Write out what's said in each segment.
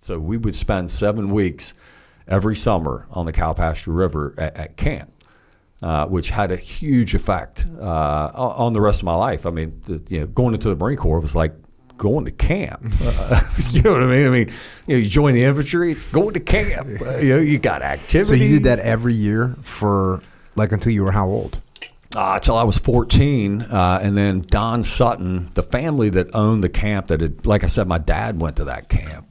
So we would spend 7 weeks every summer on the Cowpasture River at camp, which had a huge effect on the rest of my life. I mean, going into the Marine Corps was like going to camp. You know what I mean? I mean, you join the infantry, going to camp. You got activities. So you did that every year for until you were how old? Till I was 14, and then Don Sutton, the family that owned the camp, like I said, my dad went to that camp.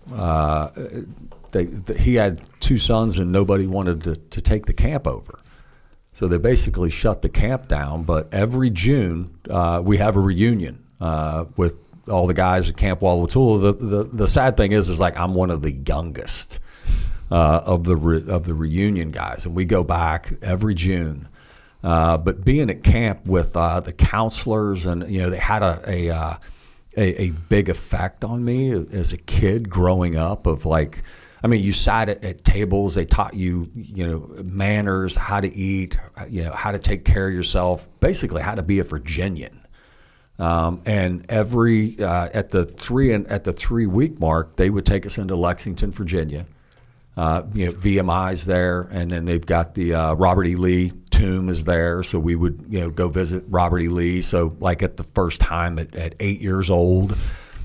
He had 2 sons, and nobody wanted to take the camp over. So they basically shut the camp down. But every June, we have a reunion with all the guys at Camp Walla Watoula. The sad thing is like I'm one of the youngest of the reunion guys, and we go back every June. But being at camp with the counselors, and they had a big effect on me as a kid growing up. Of like, I mean, you sat at tables. They taught you, manners, how to eat, how to take care of yourself, basically how to be a Virginian. And every at the 3 week mark, they would take us into Lexington, Virginia. VMI's there, and then they've got the Robert E. Lee tomb is there, so we would go visit Robert E. Lee. So like at the first time at 8 years old,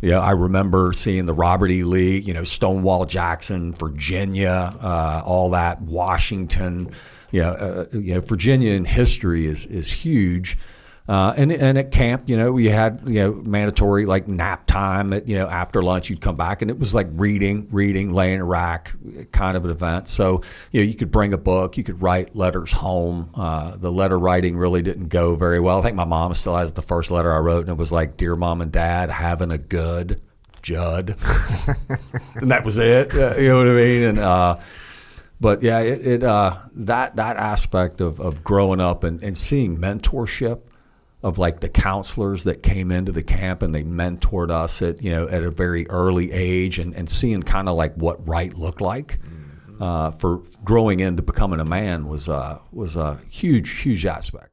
I remember seeing the Robert E. Lee, Stonewall Jackson, Virginia, all that, Washington. Virginia in history is huge. And at camp, we had mandatory like nap time at after lunch. You'd come back, and it was like reading, laying in a rack, kind of an event. So you could bring a book, you could write letters home. The letter writing really didn't go very well. I think my mom still has the first letter I wrote, and it was like, "Dear Mom and Dad, having a good Judd," and that was it. You know what I mean? And but yeah, that aspect of growing up and seeing mentorship of like the counselors that came into the camp and they mentored us at a very early age, and seeing kind of like what right looked like for growing into becoming a man was a huge aspect.